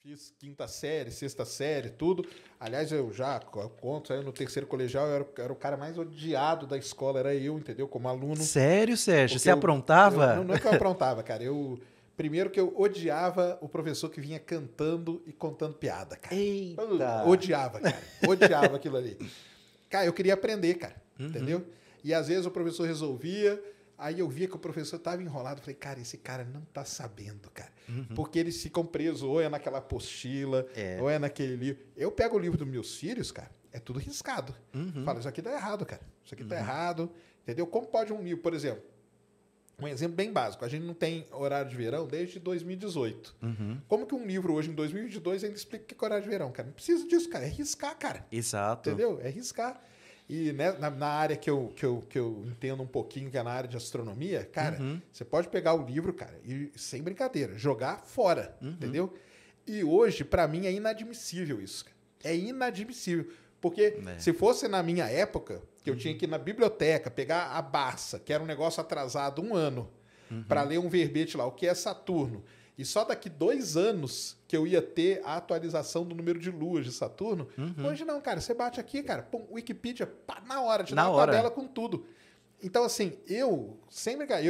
fiz quinta série, sexta série, tudo. Aliás, eu já conto, no terceiro colegial, eu era o cara mais odiado da escola, era eu, entendeu? Como aluno. Sério, Sérgio? Porque Você aprontava? não é que eu aprontava, cara. Primeiro que eu odiava o professor que vinha cantando e contando piada, cara. Eita! Eu odiava, cara. Odiava aquilo ali. Cara, eu queria aprender, cara. Entendeu? E às vezes o professor resolvia, aí eu via que o professor estava enrolado. Falei, cara, esse cara não tá sabendo, cara. Porque eles ficam presos, ou é naquela apostila, ou é naquele livro. Eu pego o livro dos meus filhos, cara, é tudo riscado. Falo, isso aqui tá errado, cara. Isso aqui tá errado. Entendeu? Como pode um livro, por exemplo, um exemplo bem básico. A gente não tem horário de verão desde 2018. Como que um livro hoje, em 2022, ainda explica o que é horário de verão, cara? Não precisa disso, cara. É riscar, cara. Exato. Entendeu? É riscar. E né, na área que eu entendo um pouquinho, que é na área de astronomia, cara, você pode pegar o livro, cara, e sem brincadeira, jogar fora, entendeu? E hoje, para mim, é inadmissível isso. É inadmissível. Porque se fosse na minha época, que eu tinha que ir na biblioteca, pegar a Barça, que era um negócio atrasado 1 ano, para ler um verbete lá, o que é Saturno. E só daqui 2 anos que eu ia ter a atualização do número de luas de Saturno. Hoje não, cara. Você bate aqui, cara, pum, Wikipedia, pá, na hora, te dá uma tabela com tudo. Então, assim, eu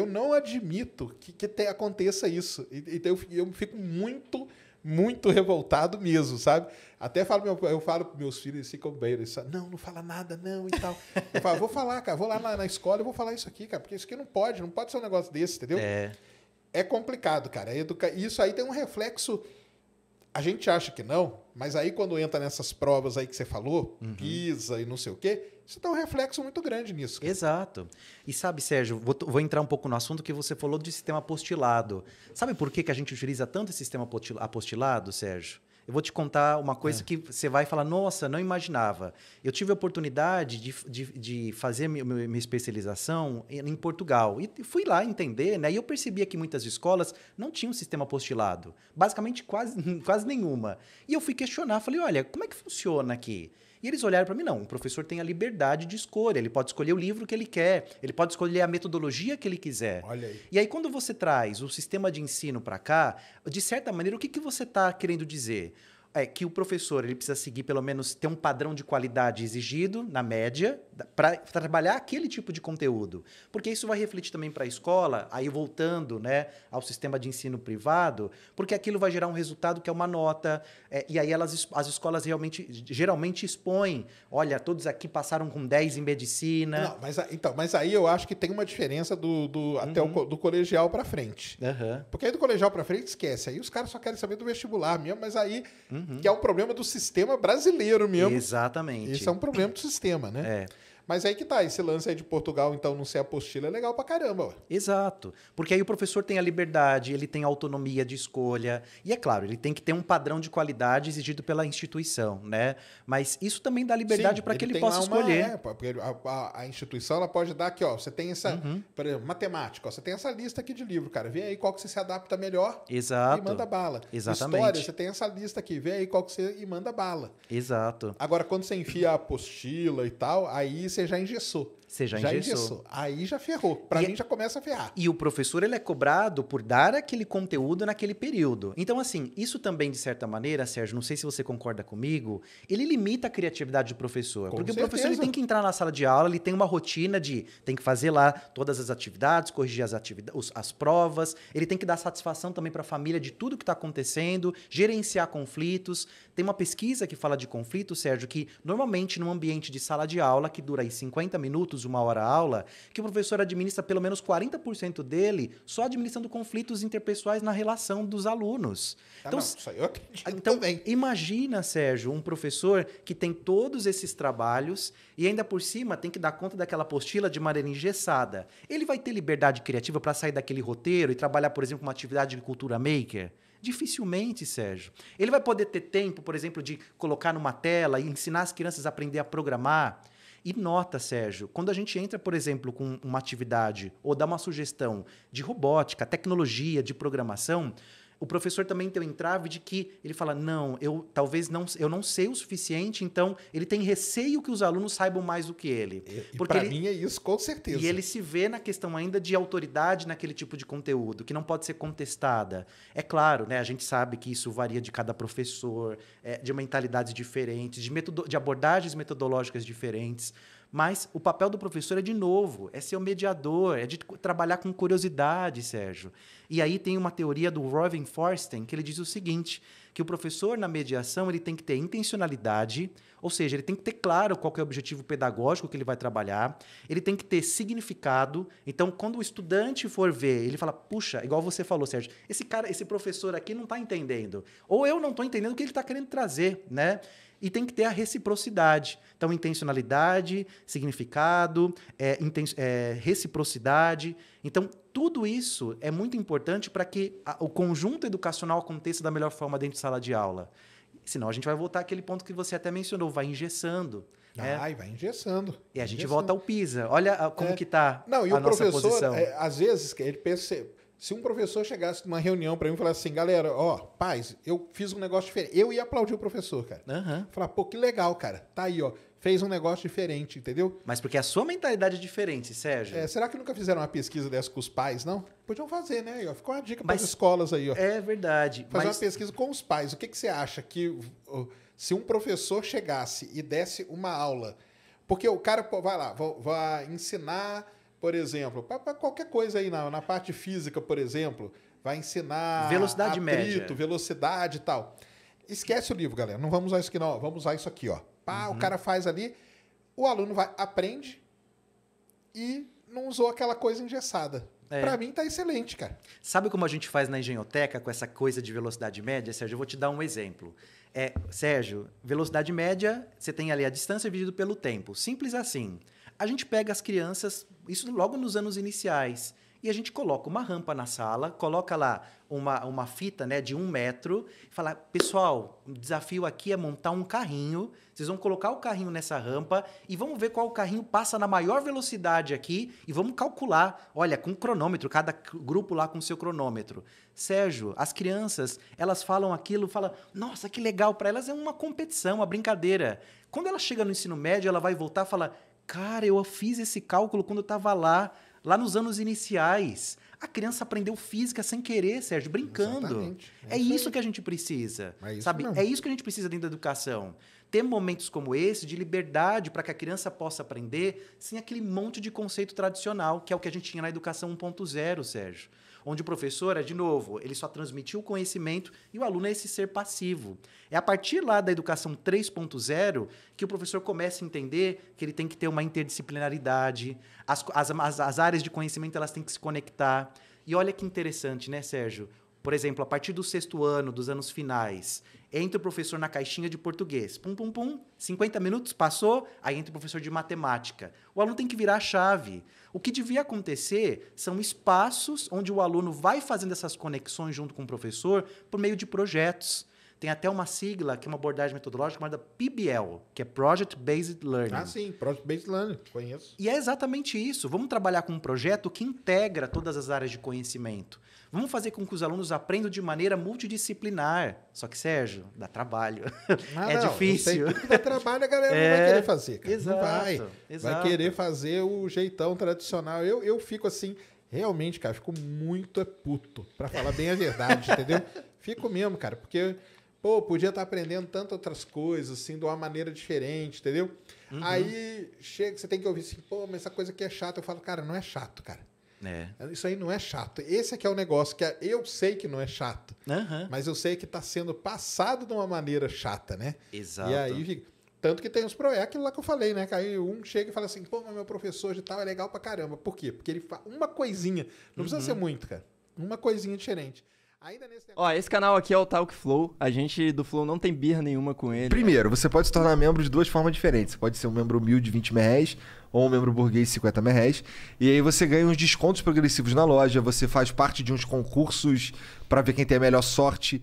não admito que aconteça isso. Então, eu fico muito, muito revoltado mesmo, sabe? Até eu falo para meus filhos, eles ficam bem, eles falam, não fala nada, não, e tal. Eu falo, vou falar, cara, vou lá na escola e vou falar isso aqui, cara, porque isso aqui não pode ser um negócio desse, entendeu? É complicado, cara. Isso aí tem um reflexo. A gente acha que não, mas aí quando entra nessas provas aí que você falou, PISA e não sei o quê, isso tem um reflexo muito grande nisso. Cara. Exato. E sabe, Sérgio, vou entrar um pouco no assunto que você falou de sistema apostilado. Sabe por que a gente utiliza tanto esse sistema apostilado, Sérgio? Eu vou te contar uma coisa que você vai falar, nossa, não imaginava. Eu tive a oportunidade de fazer minha especialização em Portugal. E fui lá entender, né? E eu percebia que muitas escolas não tinham sistema apostilado. Basicamente, quase nenhuma. E eu fui questionar, falei, olha, como é que funciona aqui? E eles olharam para mim, não, o professor tem a liberdade de escolha, ele pode escolher o livro que ele quer, ele pode escolher a metodologia que ele quiser. Olha aí. E aí, quando você traz o sistema de ensino para cá, de certa maneira, o que você está querendo dizer? É que o professor ele precisa seguir, pelo menos, ter um padrão de qualidade exigido, na média, para trabalhar aquele tipo de conteúdo. Porque isso vai refletir também para a escola, aí voltando, né, ao sistema de ensino privado, porque aquilo vai gerar um resultado que é uma nota, e aí as escolas geralmente expõem, olha, todos aqui passaram com 10 em medicina. Não, mas aí eu acho que tem uma diferença até do colegial para frente. Porque aí do colegial para frente, esquece. Aí os caras só querem saber do vestibular mesmo, mas aí... Que é um problema do sistema brasileiro mesmo. Exatamente. Isso é um problema do sistema, né? Mas aí que tá, esse lance aí de Portugal, então, não ser apostila, é legal pra caramba. Ué. Exato. Porque aí o professor tem a liberdade, ele tem a autonomia de escolha. E é claro, ele tem que ter um padrão de qualidade exigido pela instituição, né? Mas isso também dá liberdade para que ele possa escolher. Porque a instituição ela pode dar aqui, ó. Você tem essa, por exemplo, matemática, ó, você tem essa lista aqui de livro, cara. Vê aí qual que você se adapta melhor. Exato. E manda bala. Exatamente. História, você tem essa lista aqui. Vê aí qual que você e manda bala. Exato. Agora, quando você enfia a apostila e tal, aí você já engessou. Você já engessou. Aí já ferrou. Para mim já começa a ferrar. E o professor ele é cobrado por dar aquele conteúdo naquele período. Então, assim, isso também, de certa maneira, Sérgio, não sei se você concorda comigo, ele limita a criatividade do professor. Porque o professor ele tem que entrar na sala de aula, ele tem uma rotina tem que fazer lá todas as atividades, corrigir as provas, ele tem que dar satisfação também para a família de tudo que está acontecendo, gerenciar conflitos. Tem uma pesquisa que fala de conflito, Sérgio, que normalmente num ambiente de sala de aula, que dura aí 50 minutos, 1 hora a aula, que o professor administra pelo menos 40% dele só administrando conflitos interpessoais na relação dos alunos. Então, isso aí eu acredito então também. Imagina, Sérgio, um professor que tem todos esses trabalhos e ainda por cima tem que dar conta daquela apostila de maneira engessada. Ele vai ter liberdade criativa para sair daquele roteiro e trabalhar, por exemplo, uma atividade de cultura maker? Dificilmente, Sérgio. Ele vai poder ter tempo, por exemplo, de colocar numa tela e ensinar as crianças a aprender a programar. E nota, Sérgio, quando a gente entra, por exemplo, com uma atividade ou dá uma sugestão de robótica, tecnologia, de programação, o professor também tem o entrave de que ele fala, não, eu não sei o suficiente, então ele tem receio que os alunos saibam mais do que ele. E para mim é isso, com certeza. E ele se vê na questão ainda de autoridade naquele tipo de conteúdo, que não pode ser contestada. É claro, né, a gente sabe que isso varia de cada professor, de mentalidades diferentes, de abordagens metodológicas diferentes. Mas o papel do professor é, de novo, é ser o mediador, é de trabalhar com curiosidade, Sérgio. E aí tem uma teoria do Robin Forsten, que ele diz o seguinte, que o professor, na mediação, ele tem que ter intencionalidade, ou seja, ele tem que ter claro qual que é o objetivo pedagógico que ele vai trabalhar, ele tem que ter significado. Então, quando o estudante for ver, ele fala, puxa, igual você falou, Sérgio, esse professor aqui não está entendendo, ou eu não estou entendendo o que ele está querendo trazer, né? E tem que ter a reciprocidade. Então, intencionalidade, significado, reciprocidade. Então, tudo isso é muito importante para que o conjunto educacional aconteça da melhor forma dentro de sala de aula. Senão, a gente vai voltar àquele ponto que você até mencionou, vai engessando. Vai engessando. E a gente volta ao PISA. Olha como que está a nossa posição. E o professor, às vezes, ele pensa... Se um professor chegasse numa reunião para mim e falasse assim, galera, paz, eu fiz um negócio diferente. Eu ia aplaudir o professor, cara. Falar, pô, que legal, cara. Tá aí, fez um negócio diferente, entendeu? Mas porque a sua mentalidade é diferente, Sérgio. Será que nunca fizeram uma pesquisa dessa com os pais, não? Podiam fazer, né? Ficou uma dica para as escolas aí, É verdade. Fazer uma pesquisa com os pais. O que você acha que se um professor chegasse e desse uma aula... Porque o cara vai lá, vai ensinar... Por exemplo, para qualquer coisa aí na parte física, por exemplo, vai ensinar velocidade média, velocidade e tal. Esquece o livro, galera. Não vamos usar isso aqui, não. Vamos usar isso aqui, ó. O cara faz ali, o aluno aprende e não usou aquela coisa engessada. Para mim tá excelente, cara. Sabe como a gente faz na engenhoteca com essa coisa de velocidade média, Sérgio? Eu vou te dar um exemplo. Sérgio, velocidade média, você tem ali a distância dividido pelo tempo. Simples assim. A gente pega as crianças, isso logo nos anos iniciais, e a gente coloca uma rampa na sala, coloca lá uma fita, né, de 1 metro, e fala, pessoal, o desafio aqui é montar um carrinho, vocês vão colocar o carrinho nessa rampa e vamos ver qual carrinho passa na maior velocidade aqui e vamos calcular, olha, com cronômetro, cada grupo lá com seu cronômetro. Sérgio, as crianças, elas falam aquilo, falam, nossa, que legal, para elas é uma competição, uma brincadeira. Quando ela chega no ensino médio, ela vai voltar e falar, cara, eu fiz esse cálculo quando eu estava lá nos anos iniciais. A criança aprendeu física sem querer, Sérgio, brincando. Exatamente. É isso que a gente precisa, sabe? É isso que a gente precisa dentro da educação. Ter momentos como esse de liberdade para que a criança possa aprender sem aquele monte de conceito tradicional, que é o que a gente tinha na educação 1.0, Sérgio. Onde o professor, de novo, ele só transmitiu o conhecimento e o aluno é esse ser passivo. É a partir lá da educação 3.0 que o professor começa a entender que ele tem que ter uma interdisciplinaridade, as áreas de conhecimento elas têm que se conectar. E olha que interessante, né, Sérgio? Por exemplo, a partir do 6º ano, dos anos finais, entra o professor na caixinha de português. 50 minutos, passou, aí entra o professor de matemática. O aluno tem que virar a chave. O que devia acontecer são espaços onde o aluno vai fazendo essas conexões junto com o professor por meio de projetos. Tem até uma sigla, que é uma abordagem metodológica chamada PBL, que é Project Based Learning. Ah, sim, Project Based Learning, conheço. E é exatamente isso. Vamos trabalhar com um projeto que integra todas as áreas de conhecimento. Vamos fazer com que os alunos aprendam de maneira multidisciplinar. Só que, Sérgio, dá trabalho. Difícil. Tudo que dá trabalho, a galera não vai querer fazer. Cara. Exato, não vai. Exato. Vai querer fazer o jeitão tradicional. Eu fico assim, realmente, cara, fico muito puto, pra falar bem a verdade, entendeu? Fico mesmo, cara, porque... Pô, podia estar aprendendo tantas outras coisas, assim, de uma maneira diferente, entendeu? Aí, chega, você tem que ouvir assim, pô, mas essa coisa aqui é chata. Eu falo, cara, não é chato, cara. Isso aí não é chato. Esse aqui é o negócio que eu sei que não é chato, mas eu sei que está sendo passado de uma maneira chata, né? Exato. E aí, tanto que tem os é aquilo lá que eu falei, né? Que aí um chega e fala assim, pô, mas meu professor de tal é legal pra caramba. Por quê? Porque ele faz uma coisinha, não precisa ser muito, cara. Uma coisinha diferente. Ainda nesse negócio... Ó, esse canal aqui é o Talk Flow. A gente do Flow não tem birra nenhuma com ele. Primeiro, você pode se tornar membro de 2 formas diferentes. Você pode ser um membro humilde de R$20 ou um membro burguês de R$50. E aí você ganha uns descontos progressivos na loja, você faz parte de uns concursos para ver quem tem a melhor sorte.